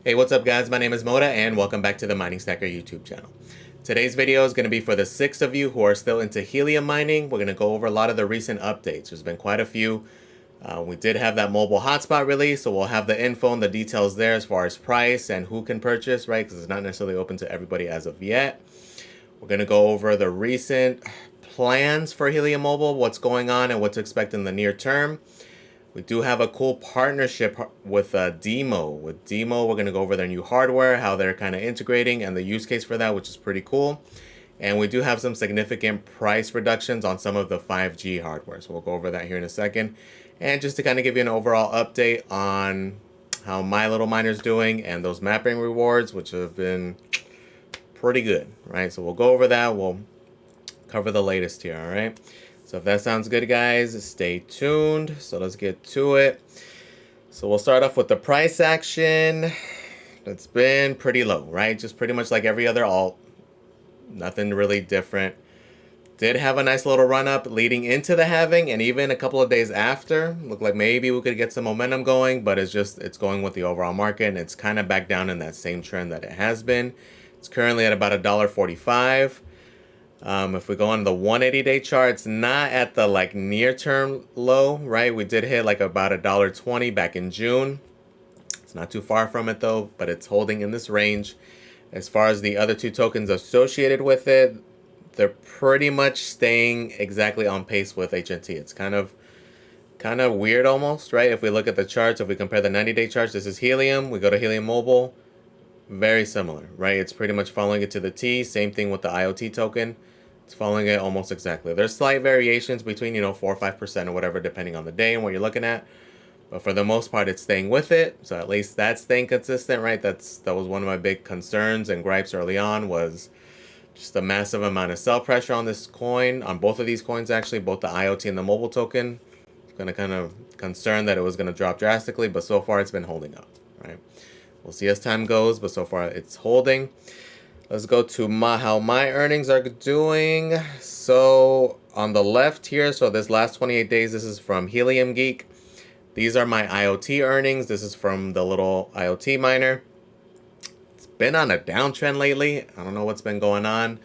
Hey, what's up guys? My name is Moda and welcome back to the Mining Stacker YouTube channel. Today's video is going to be for the 6 of you who are still into helium mining. We're going to go over a lot of the recent updates. There's been quite a few. We did have that mobile hotspot release, so we'll have the info and the details there as far as price and who can purchase, right? Because it's not necessarily open to everybody as of yet. We're going to go over the recent plans for Helium Mobile, what's going on and what to expect in the near term. We do have a cool partnership with Dimo. With Dimo, we're going to go over their new hardware, how they're kind of integrating, and the use case for that, which is pretty cool. And we do have some significant price reductions on some of the 5G hardware. So we'll go over that here in a second. And just to kind of give you an overall update on how my little miner's doing and those mapping rewards, which have been pretty good, right? So we'll go over that. We'll cover the latest here, all right? So if that sounds good, guys, stay tuned. So let's get to it. So we'll start off with the price action. It's been pretty low, right? Just pretty much like every other alt. Nothing really different. Did have a nice little run up leading into the halving, and even a couple of days after. Looked like maybe we could get some momentum going, but it's going with the overall market, and it's kind of back down in that same trend that it has been. It's currently at about $1.45. If we go on the 180-day chart, it's not at the like near-term low, right? We did hit like about $1.20 back in June. It's not too far from it though, but it's holding in this range. As far as the other two tokens associated with it, they're pretty much staying exactly on pace with HNT. It's kind of weird almost, right? If we look at the charts, if we compare the 90-day charts, this is Helium. We go to Helium Mobile. Very similar, right? It's pretty much following it to the T. Same thing with the IoT token. It's following it almost exactly. There's slight variations between, 4 or 5% or whatever, depending on the day and what you're looking at. But for the most part, it's staying with it. So at least that's staying consistent, right? That was one of my big concerns and gripes early on, was just a massive amount of sell pressure on this coin, on both of these coins actually, both the IoT and the mobile token. It's going to kind of concern that it was going to drop drastically, but so far it's been holding up, right? We'll see as time goes, but so far it's holding. Let's go to how my earnings are doing. So on the left here, so this last 28 days, this is from Helium Geek. These are my IoT earnings. This is from the little IoT miner. It's been on a downtrend lately. I don't know what's been going on.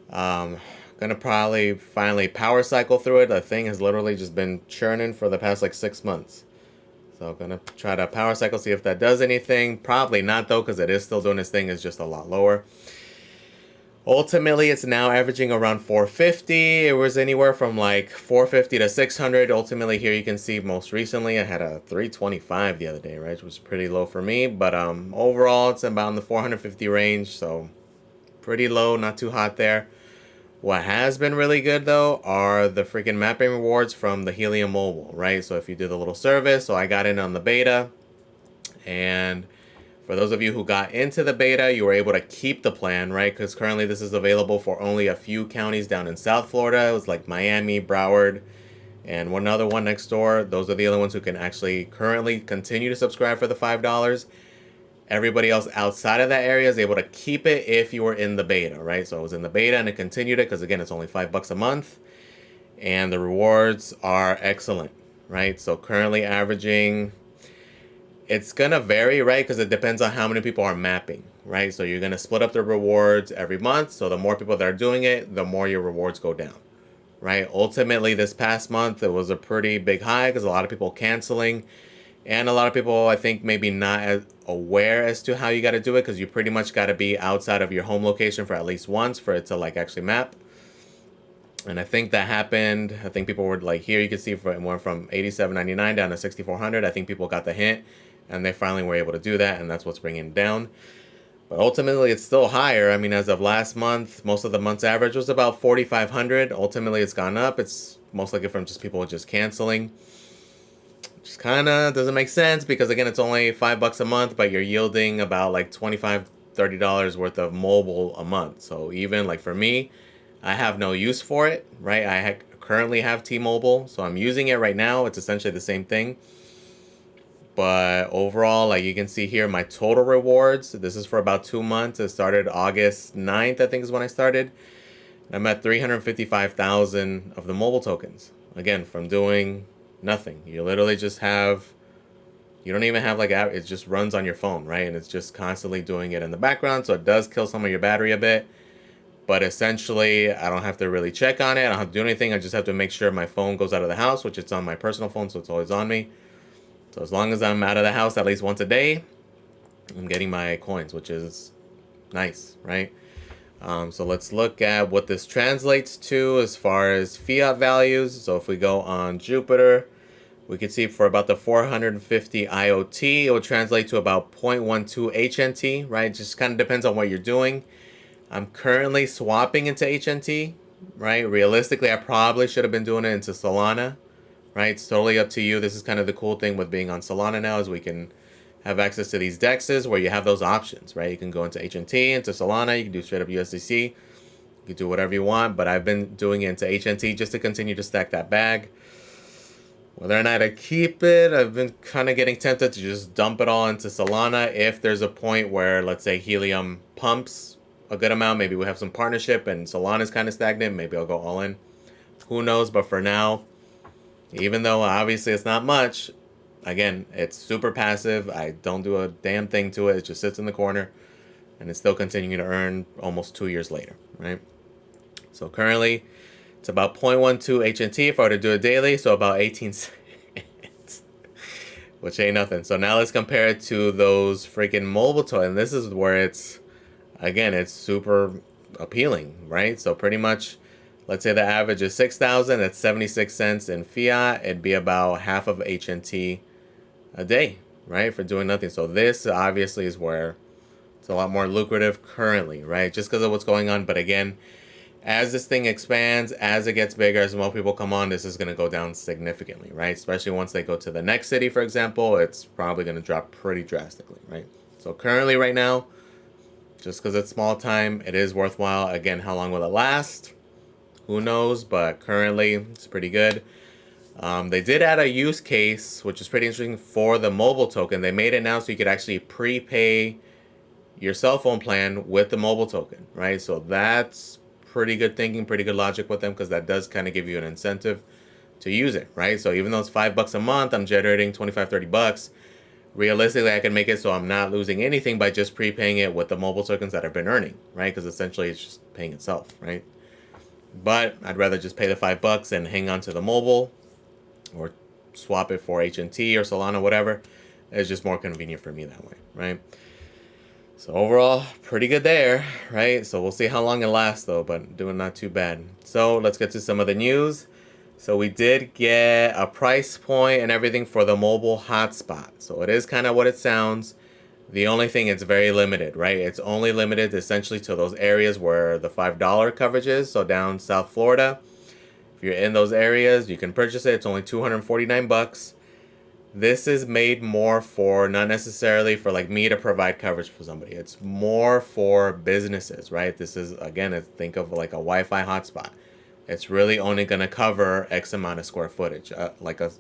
Gonna probably finally power cycle through it. The thing has literally just been churning for the past like 6 months. So I'm going to try to power cycle, see if that does anything. Probably not, though, because it is still doing its thing. It's just a lot lower. Ultimately, it's now averaging around 450. It was anywhere from like 450 to 600. Ultimately, here you can see most recently, I had a 325 the other day, right? Which was pretty low for me. But overall, it's about in the 450 range. So pretty low, not too hot there. What has been really good, though, are the freaking mapping rewards from the Helium Mobile, right? So if you do the little service, so I got in on the beta, and for those of you who got into the beta, you were able to keep the plan, right? Because currently this is available for only a few counties down in South Florida. It was like Miami, Broward, and one other one next door. Those are the other ones who can actually currently continue to subscribe for the $5. Everybody else outside of that area is able to keep it if you were in the beta, right? So I was in the beta and it continued it because, again, it's only $5 a month. And the rewards are excellent, right? So currently averaging, it's going to vary, right? Because it depends on how many people are mapping, right? So you're going to split up the rewards every month. So the more people that are doing it, the more your rewards go down, right? Ultimately, this past month, it was a pretty big high because a lot of people canceling. And a lot of people, I think, maybe not as aware as to how you got to do it, because you pretty much got to be outside of your home location for at least once for it to like actually map. And I think that happened. I think people were like, here you can see it went from $87.99 down to $6,400. I think people got the hint and they finally were able to do that, and that's what's bringing it down. But ultimately, it's still higher. I mean, as of last month, most of the month's average was about 4,500. Ultimately, it's gone up. It's most likely from just people just canceling. Just kind of doesn't make sense because, again, it's only $5 a month, but you're yielding about like $25, $30 worth of mobile a month. So even like for me, I have no use for it, right? I currently have T-Mobile, so I'm using it right now. It's essentially the same thing. But overall, like you can see here, my total rewards, this is for about 2 months. It started August 9th, I think is when I started. I'm at 355,000 of the mobile tokens. Again, from doing nothing. You literally just have You don't even have like it just runs on your phone, right? And it's just constantly doing it in the background, so it does kill some of your battery a bit. But essentially, I don't have to really check on it. I don't have to do anything. I just have to make sure my phone goes out of the house, which it's on my personal phone, so it's always on me. So as long as I'm out of the house at least once a day, I'm getting my coins, which is nice, right? So let's look at what this translates to as far as fiat values. So if we go on Jupiter, we can see for about the 450 IoT, it will translate to about 0.12 HNT, right? Just kind of depends on what you're doing. I'm currently swapping into HNT, right? Realistically, I probably should have been doing it into Solana, right? It's totally up to you. This is kind of the cool thing with being on Solana now, is we can have access to these DEXs where you have those options, right? You can go into HNT, into Solana, you can do straight up USDC, you can do whatever you want, but I've been doing it into HNT just to continue to stack that bag. Whether or not I keep it, I've been kind of getting tempted to just dump it all into Solana if there's a point where, let's say, Helium pumps a good amount, maybe we have some partnership and Solana's kind of stagnant, maybe I'll go all in. Who knows? But for now, even though obviously it's not much, again, it's super passive. I don't do a damn thing to it. It just sits in the corner and it's still continuing to earn almost 2 years later, right? So currently it's about 0.12 HNT if I were to do it daily, so about 18 cents, which ain't nothing. So now let's compare it to those freaking mobile toys, and this is where it's, again, it's super appealing, right? So pretty much, let's say the average is 6,000, that's 76 cents in fiat. It'd be about half of HNT a day, right? For doing nothing. So this obviously is where it's a lot more lucrative currently, right? Just because of what's going on. But again, as this thing expands, as it gets bigger, as more people come on, this is going to go down significantly, right? Especially once they go to the next city, for example, it's probably going to drop pretty drastically, right? So currently right now, just because it's small time, it is worthwhile. Again, how long will it last? Who knows? But currently, it's pretty good. They did add a use case, which is pretty interesting for the mobile token. They made it now so you could actually prepay your cell phone plan with the mobile token, right? So that's pretty good thinking, pretty good logic with them, because that does kind of give you an incentive to use it, right? So even though it's $5 a month, I'm generating 25, 30 bucks. Realistically, I can make it so I'm not losing anything by just prepaying it with the mobile tokens that I've been earning, right? Because essentially it's just paying itself, right? But I'd rather just pay the $5 and hang on to the mobile, or swap it for HNT or Solana, whatever. It's just more convenient for me that way, right? So overall, pretty good there, right? So we'll see how long it lasts though, but doing not too bad. So let's get to some of the news. So we did get a price point and everything for the mobile hotspot. So it is kind of what it sounds. The only thing, it's very limited, right? It's only limited essentially to those areas where the $5 coverage is. So down South Florida, if you're in those areas, you can purchase it. It's only 249 bucks. This is made more for, not necessarily for like me to provide coverage for somebody. It's more for businesses, right? This is, again, think of like a Wi-Fi hotspot. It's really only going to cover X amount of square footage, like a,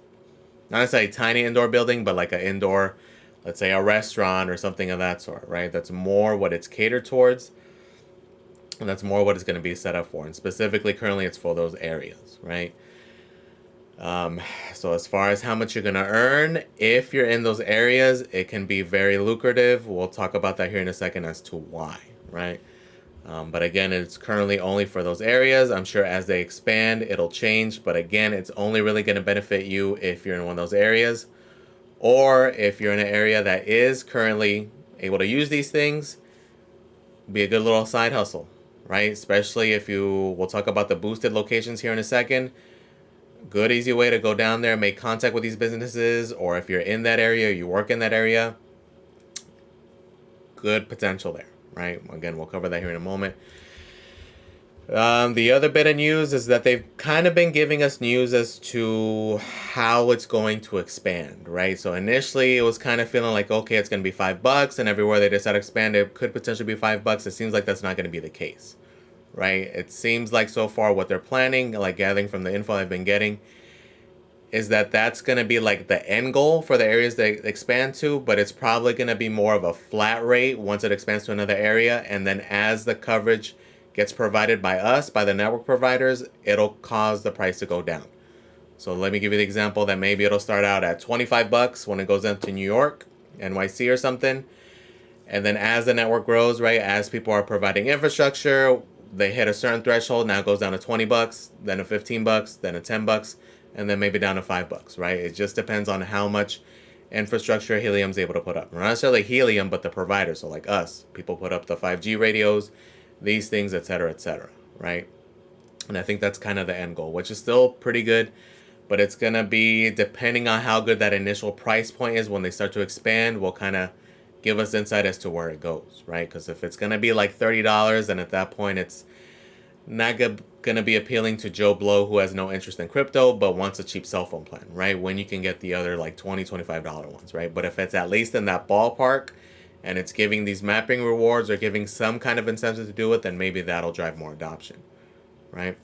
not necessarily a tiny indoor building, but like an indoor, let's say a restaurant or something of that sort, right? That's more what it's catered towards, and that's more what it's going to be set up for. And specifically, currently, it's for those areas, right? So as far as how much you're going to earn, if you're in those areas, it can be very lucrative. We'll talk about that here in a second as to why, right? But again, it's currently only for those areas. I'm sure as they expand, it'll change. But again, it's only really going to benefit you if you're in one of those areas, or if you're in an area that is currently able to use these things. Be a good little side hustle, right? Especially if we'll talk about the boosted locations here in a second. Good, easy way to go down there, make contact with these businesses, or if you're in that area, you work in that area, good potential there, right? Again, we'll cover that here in a moment. The other bit of news is that they've kind of been giving us news as to how it's going to expand, right? So initially it was kind of feeling like, okay, it's going to be $5, and everywhere they decide to expand, it could potentially be $5. It seems like that's not going to be the case, right? It seems like so far what they're planning, like gathering from the info I've been getting, is that that's going to be like the end goal for the areas they expand to, but it's probably going to be more of a flat rate once it expands to another area. And then as the coverage gets provided by us, by the network providers, it'll cause the price to go down. So let me give you the example that maybe it'll start out at 25 bucks when it goes into New York, NYC or something. And then as the network grows, right, as people are providing infrastructure, they hit a certain threshold, now it goes down to 20 bucks, then to 15 bucks, then to 10 bucks, and then maybe down to 5 bucks, right? It just depends on how much infrastructure Helium's able to put up. Not necessarily Helium, but the provider. So like us, people put up the 5G radios, these things, etc., right? And I think that's kind of the end goal, which is still pretty good, but it's going to be depending on how good that initial price point is when they start to expand, will kind of give us insight as to where it goes, right? Because if it's going to be like $30, then at that point it's not going to be appealing to Joe Blow who has no interest in crypto but wants a cheap cell phone plan, right? When you can get the other like $20, $25 ones, right? But if it's at least in that ballpark and it's giving these mapping rewards or giving some kind of incentive to do it, then maybe that'll drive more adoption, right?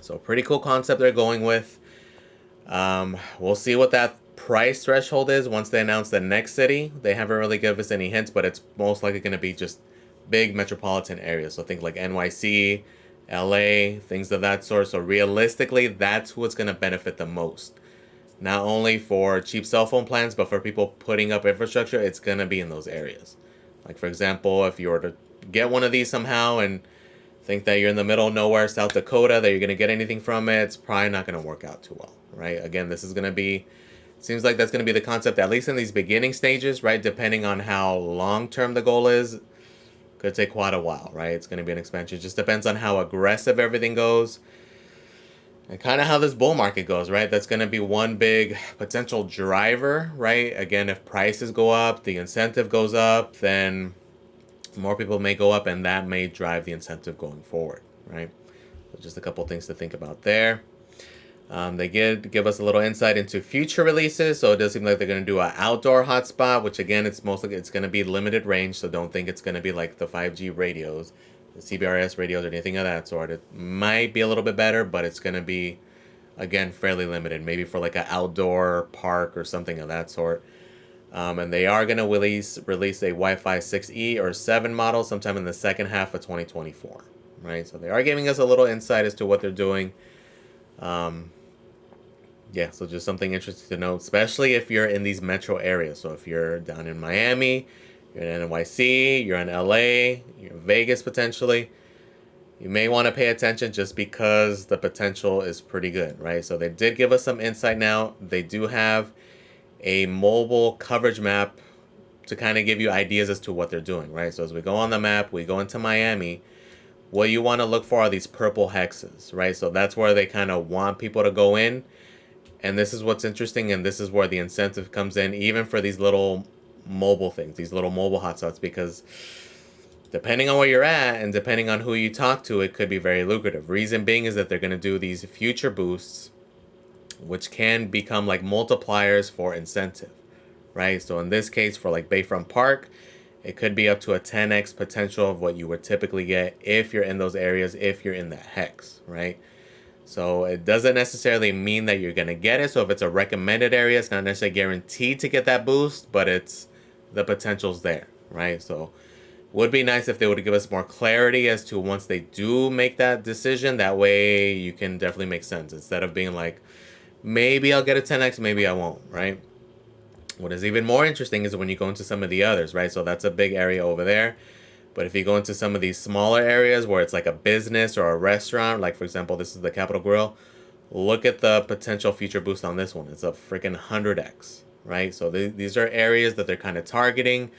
So pretty cool concept they're going with. We'll see what that price threshold is once they announce the next city. They haven't really given us any hints, but it's most likely going to be just big metropolitan areas. So think like NYC, LA, things of that sort. So realistically, that's what's going to benefit the most. Not only for cheap cell phone plans, but for people putting up infrastructure, it's going to be in those areas. Like for example, if you were to get one of these somehow and think that you're in the middle of nowhere, South Dakota, that you're going to get anything from it, it's probably not going to work out too well, right? Again, this is going to be, seems like that's going to be the concept, at least in these beginning stages, right? Depending on how long-term the goal is, could take quite a while, right? It's going to be an expansion. It just depends on how aggressive everything goes and kind of how this bull market goes, right? That's going to be one big potential driver, right? Again, if prices go up, the incentive goes up, then more people may go up, and that may drive the incentive going forward, right? So just a couple things to think about there. They give us a little insight into future releases, so it does seem like they're going to do an outdoor hotspot, which again, it's going to be limited range, so don't think it's going to be like the 5G radios, the CBRS radios, or anything of that sort. It might be a little bit better, but it's going to be, again, fairly limited, maybe for like an outdoor park or something of that sort. And they are going to release a Wi-Fi 6E or 7 model sometime in the second half of 2024, right? So they are giving us a little insight as to what they're doing. Yeah, so just something interesting to know, especially if you're in these metro areas. So if you're down in Miami, you're in NYC, you're in LA, you're in Vegas potentially, you may want to pay attention just because the potential is pretty good, right? So they did give us some insight now. They do have a mobile coverage map to kind of give you ideas as to what they're doing, right? So as we go on the map, we go into Miami, what you want to look for are these purple hexes, right? So that's where they kind of want people to go in. And this is what's interesting, and this is where the incentive comes in, even for these little mobile things, these little mobile hotspots, because depending on where you're at and depending on who you talk to, it could be very lucrative. Reason being is that they're going to do these future boosts, which can become like multipliers for incentive, right? So in this case, for like Bayfront Park, it could be up to a 10x potential of what you would typically get if you're in those areas, if you're in that hex, right? So it doesn't necessarily mean that you're going to get it. So if it's a recommended area, it's not necessarily guaranteed to get that boost, but it's the potential's there, right? So would be nice if they would give us more clarity as to once they do make that decision. That way you can definitely make sense instead of being like, maybe I'll get a 10x, maybe I won't, right? What is even more interesting is when you go into some of the others, right? So that's a big area over there. But if you go into some of these smaller areas where it's like a business or a restaurant, like for example, this is the Capitol Grill, look at the potential future boost on this one. It's a freaking 100x, right? So these are areas that they're kind of targeting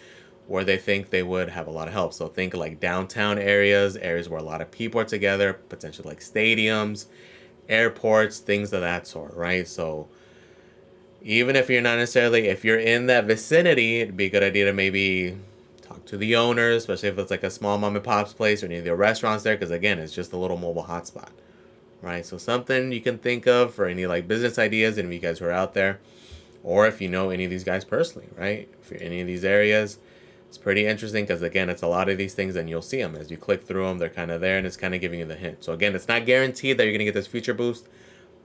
where they think they would have a lot of help. So think like downtown areas, areas where a lot of people are together, potentially like stadiums, airports, things of that sort, right? So even if you're not necessarily, if you're in that vicinity, it'd be a good idea to maybe talk to the owners, especially if it's like a small mom and pop's place or any of the restaurants there, because again, it's just a little mobile hotspot, right? So something you can think of for any like business ideas, and if you guys who are out there, or if you know any of these guys personally, right? If you're in any of these areas, it's pretty interesting because again, it's a lot of these things and you'll see them as you click through them. They're kind of there and it's kind of giving you the hint. So again, it's not guaranteed that you're going to get this future boost,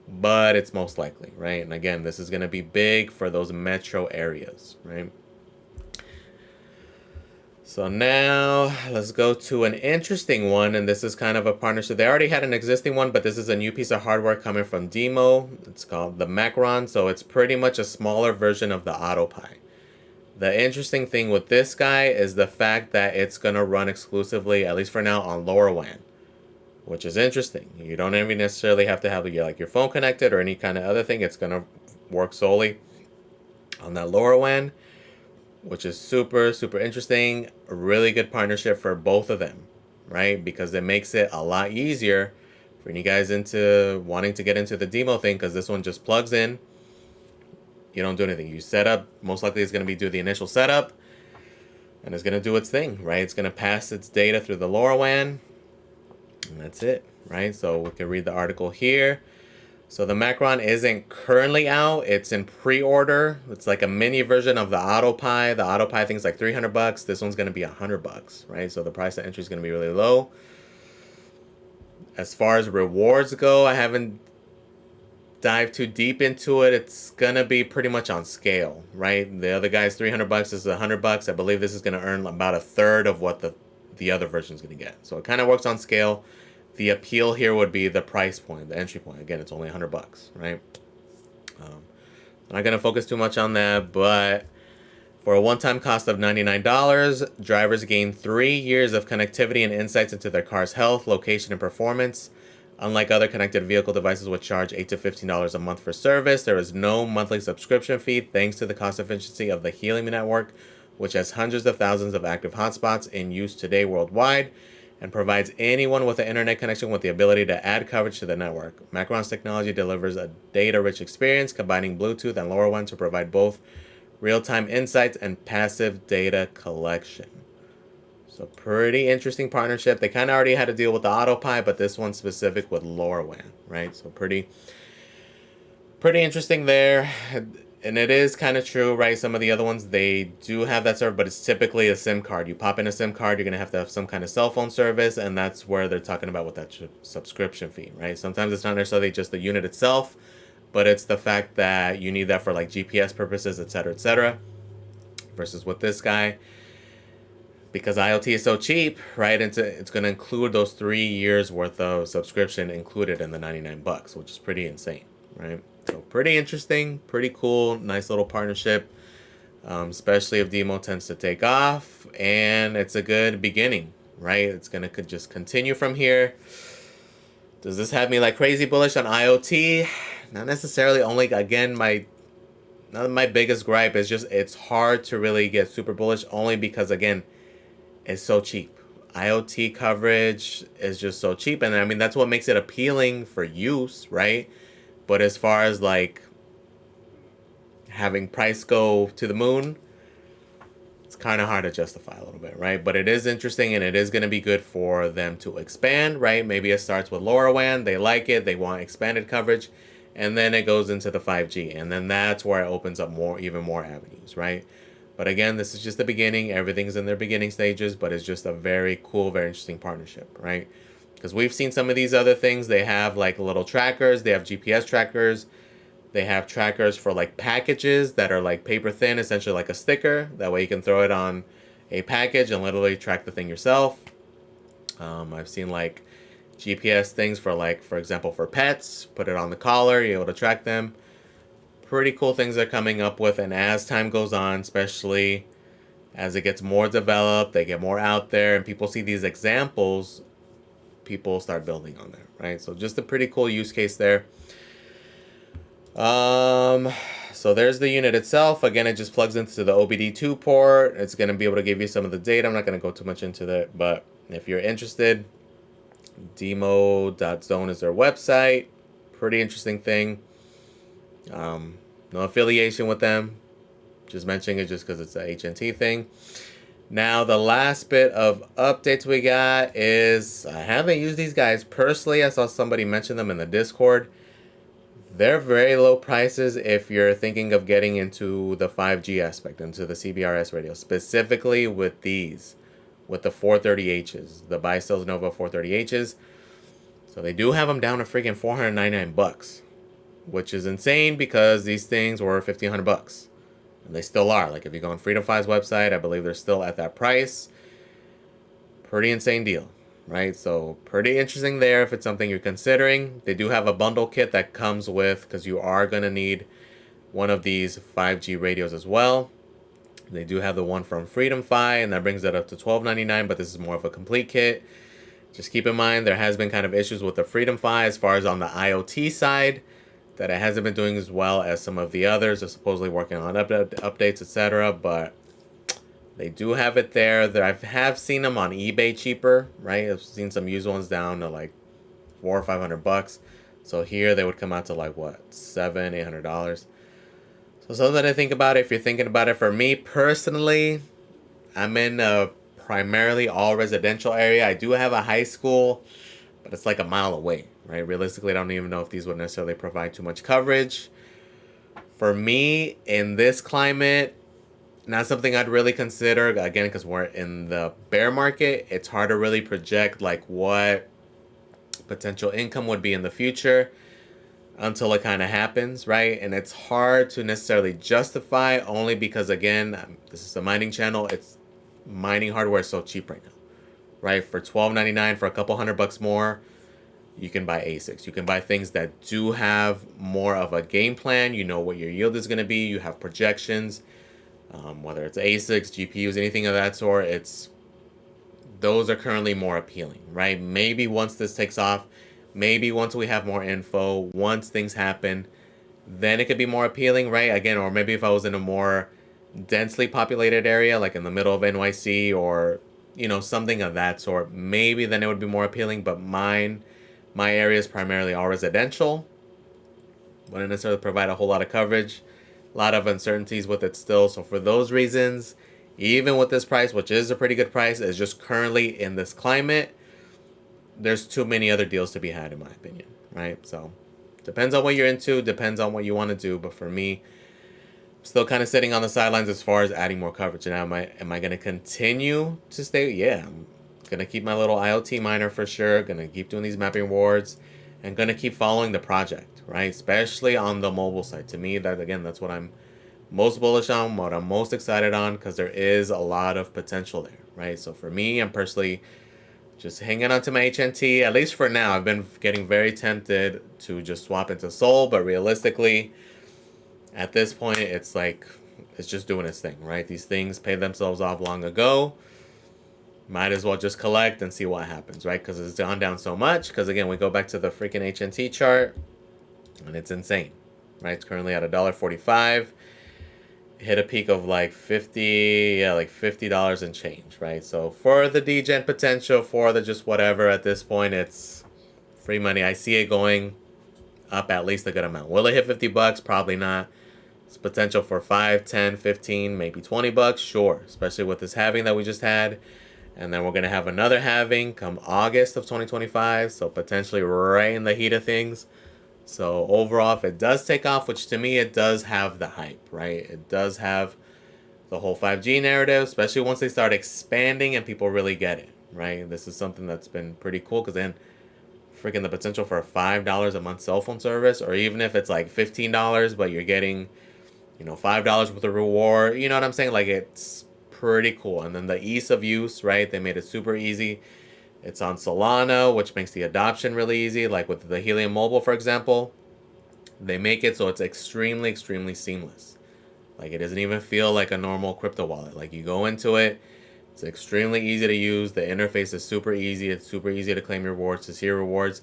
but it's most likely, right? And again, this is going to be big for those metro areas, right? So now let's go to an interesting one, and this is kind of a partnership. They already had an existing one, but this is a new piece of hardware coming from Dimo. It's called the Macron, so it's pretty much a smaller version of the AutoPi. The interesting thing with this guy is the fact that it's going to run exclusively, at least for now, on LoRaWAN, which is interesting. You don't even necessarily have to have your phone connected or any kind of other thing. It's going to work solely on that LoRaWAN, which is super, super interesting. A really good partnership for both of them, right? Because it makes it a lot easier for you guys into wanting to get into the Demo thing, because this one just plugs in. You don't do anything. You set up, most likely it's going to be do the initial setup, and it's going to do its thing, right? It's going to pass its data through the LoRaWAN, and that's it, right? So we can read the article here. So the Macron isn't currently out. It's in pre-order. It's like a mini version of the AutoPi. The AutoPi thing's like $300. This one's going to be $100, right? So the price of entry is going to be really low. As far as rewards go, I haven't dived too deep into it. It's going to be pretty much on scale, right? The other guy's $300. This is $100. I believe this is going to earn about a third of what the other version is going to get. So it kind of works on scale. The appeal here would be the price point, the entry point. Again, it's only $100, right? I'm not going to focus too much on that, but for a one-time cost of $99, drivers gain 3 years of connectivity and insights into their car's health, location, and performance. Unlike other connected vehicle devices which charge $8 to $15 a month for service, there is no monthly subscription fee thanks to the cost efficiency of the Helium network, which has hundreds of thousands of active hotspots in use today worldwide, and provides anyone with an internet connection with the ability to add coverage to the network. Macron's technology delivers a data-rich experience, combining Bluetooth and LoRaWAN to provide both real-time insights and passive data collection. So pretty interesting partnership. They kind of already had to deal with the AutoPi, but this one's specific with LoRaWAN, right? So pretty interesting there. And it is kind of true, right? Some of the other ones, they do have that service, but it's typically a SIM card. You pop in a SIM card, you're going to have some kind of cell phone service, and that's where they're talking about with that subscription fee, right? Sometimes it's not necessarily just the unit itself, but it's the fact that you need that for like GPS purposes, etc., versus with this guy, because IoT is so cheap, right? It's going to include those 3 years worth of subscription included in the $99, which is pretty insane, right? So pretty interesting, pretty cool, nice little partnership, especially if Demo tends to take off, and it's a good beginning, right? It's going to just continue from here. Does this have me like crazy bullish on IoT? Not necessarily. Only, again, my biggest gripe is just it's hard to really get super bullish, only because, again, it's so cheap. IoT coverage is just so cheap, and I mean that's what makes it appealing for use, right? But as far as like having price go to the moon, it's kind of hard to justify a little bit, right? But it is interesting, and it is going to be good for them to expand, right? Maybe it starts with LoRaWAN, they like it, they want expanded coverage, and then it goes into the 5G, and then that's where it opens up even more avenues, right? But again, this is just the beginning. Everything's in their beginning stages, but it's just a very cool, very interesting partnership, right? Because we've seen some of these other things. They have like little trackers. They have GPS trackers. They have trackers for like packages that are like paper thin, essentially like a sticker. That way you can throw it on a package and literally track the thing yourself. I've seen like GPS things for like, for example, for pets. Put it on the collar. You're able to track them. Pretty cool things they're coming up with. And as time goes on, especially as it gets more developed, they get more out there, and people see these examples, people start building on there, right? So just a pretty cool use case there. So there's the unit itself. Again, it just plugs into the OBD2 port. It's going to be able to give you some of the data. I'm not going to go too much into that, but if you're interested, demo.zone is their website. Pretty interesting thing. No affiliation with them. Just mentioning it just because it's a HNT thing. Now, the last bit of updates we got is, I haven't used these guys personally. I saw somebody mention them in the Discord. They're very low prices if you're thinking of getting into the 5G aspect, into the CBRS radio, specifically with these, with the 430Hs, the Bi-Cells Nova 430Hs. So they do have them down to freaking $499, which is insane because these things were $1,500. And they still are. Like if you go on Freedom Fi's website, I believe they're still at that price. Pretty insane deal, right? So pretty interesting there if it's something you're considering. They do have a bundle kit that comes with, because you are going to need one of these 5G radios as well. They do have the one from Freedom Fi, and that brings it up to $12.99, but this is more of a complete kit. Just keep in mind there has been kind of issues with the Freedom Fi as far as on the IoT side, that it hasn't been doing as well as some of the others. They're supposedly working on updates, etc. But they do have it there. I have seen them on eBay cheaper, right? I've seen some used ones down to like $400 or $500. So here they would come out to like what, $700-800. So something to think about if you're thinking about it. For me personally, I'm in a primarily all residential area. I do have a high school, but it's like a mile away, right? Realistically, I don't even know if these would necessarily provide too much coverage. For me, in this climate, not something I'd really consider. Again, because we're in the bear market, it's hard to really project like what potential income would be in the future until it kind of happens, right? And it's hard to necessarily justify, only because, again, this is a mining channel. It's mining hardware is so cheap right now, right? For $12.99, for a couple $100 more, you can buy ASICs. You can buy things that do have more of a game plan. You know what your yield is going to be. You have projections, whether it's ASICs, GPUs, anything of that sort. Those are currently more appealing, right? Maybe once this takes off, maybe once we have more info, once things happen, then it could be more appealing, right? Again, or maybe if I was in a more densely populated area, like in the middle of NYC, or something of that sort, maybe then it would be more appealing. But my area is primarily all residential. Wouldn't necessarily provide a whole lot of coverage, a lot of uncertainties with it still. So for those reasons, even with this price, which is a pretty good price, is just currently in this climate, there's too many other deals to be had, in my opinion, right? So depends on what you're into, depends on what you want to do. But for me, I'm still kind of sitting on the sidelines as far as adding more coverage. And am I going to continue to stay? Yeah, I'm going to keep my little IoT miner for sure. Going to keep doing these mapping rewards and going to keep following the project, right? Especially on the mobile side. To me, that's what I'm most bullish on, what I'm most excited on, because there is a lot of potential there, right? So for me, I'm personally just hanging on to my HNT, at least for now. I've been getting very tempted to just swap into Sol, but realistically, at this point, it's just doing its thing, right? These things paid themselves off long ago. Might as well just collect and see what happens, right? Because it's gone down so much. Because again, we go back to the freaking HNT chart, and it's insane, right? It's currently at $1.45. Hit a peak of like $50 and change, right? So for the degen potential, for the just whatever, at this point, it's free money. I see it going up at least a good amount. Will it hit $50? Probably not. It's potential for 5, 10, 15, maybe $20. Sure, especially with this halving that we just had. And then we're going to have another halving come August of 2025. So potentially right in the heat of things. So overall, if it does take off, which to me it does have the hype, right? It does have the whole 5G narrative, especially once they start expanding and people really get it, right? This is something that's been pretty cool, because then freaking the potential for a $5 a month cell phone service, or even if it's like $15, but you're getting, $5 with a reward, you know what I'm saying? Like, it's pretty cool. And then the ease of use, right? They made it super easy. It's on Solana, which makes the adoption really easy. Like with the Helium Mobile, for example, they make it so it's extremely, extremely seamless. Like, it doesn't even feel like a normal crypto wallet. Like, you go into it, it's extremely easy to use. The interface is super easy. It's super easy to claim your rewards, to see your rewards.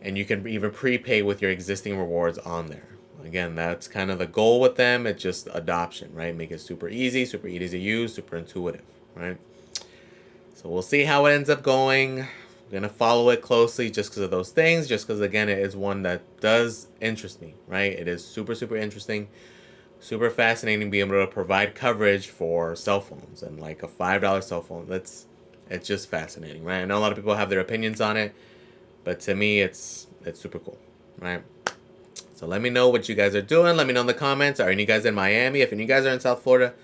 And you can even prepay with your existing rewards on there. Again, that's kind of the goal with them. It's just adoption, right? Make it super easy to use, super intuitive, right? So we'll see how it ends up going. I'm going to follow it closely just because of those things. Just because, again, it is one that does interest me, right? It is super, super interesting. Super fascinating being able to provide coverage for cell phones and like a $5 cell phone. It's just fascinating, right? I know a lot of people have their opinions on it, but to me, it's super cool, right? So let me know what you guys are doing. Let me know in the comments. Are any guys in Miami? If any guys are in South Florida,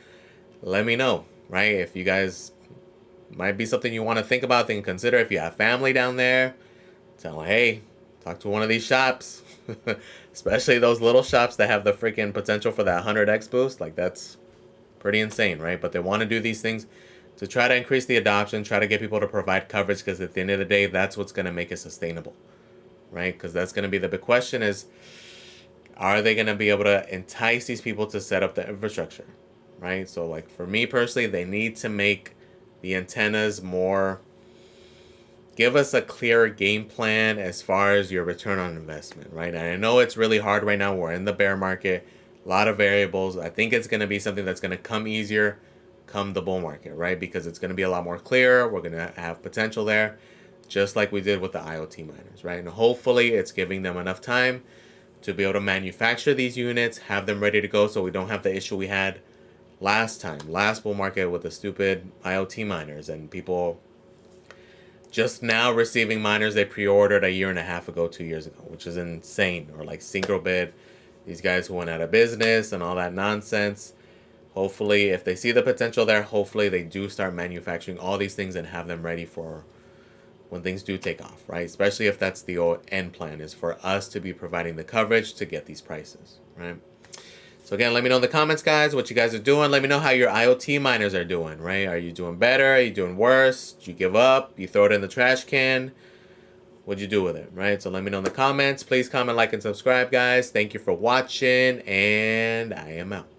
let me know, right? If you guys might be something you want to think about, think and consider. If you have family down there, tell them, hey, talk to one of these shops. Especially those little shops that have the freaking potential for that 100x boost. Like, that's pretty insane, right? But they want to do these things to try to increase the adoption, try to get people to provide coverage, because at the end of the day, that's what's going to make it sustainable, right? Because that's going to be the big question is, are they going to be able to entice these people to set up the infrastructure, right? So like for me personally, they need to make the antennas more, give us a clearer game plan as far as your return on investment, right? And I know it's really hard right now. We're in the bear market, a lot of variables. I think it's going to be something that's going to come easier come the bull market, right? Because it's going to be a lot more clear. We're going to have potential there, just like we did with the IoT miners, right? And hopefully it's giving them enough time to be able to manufacture these units, have them ready to go, so we don't have the issue we had last bull market with the stupid IoT miners and people just now receiving miners they pre-ordered a year and a half ago, 2 years ago, which is insane. Or like SynchroBid, these guys who went out of business and all that nonsense. Hopefully, if they see the potential there, hopefully they do start manufacturing all these things and have them ready for when things do take off, right? Especially if that's the end plan, is for us to be providing the coverage to get these prices, right? So again, let me know in the comments, guys, what you guys are doing. Let me know how your IoT miners are doing, right? Are you doing better? Are you doing worse? Did you give up? You throw it in the trash can? What'd you do with it, right? So let me know in the comments. Please comment, like, and subscribe, guys. Thank you for watching, and I am out.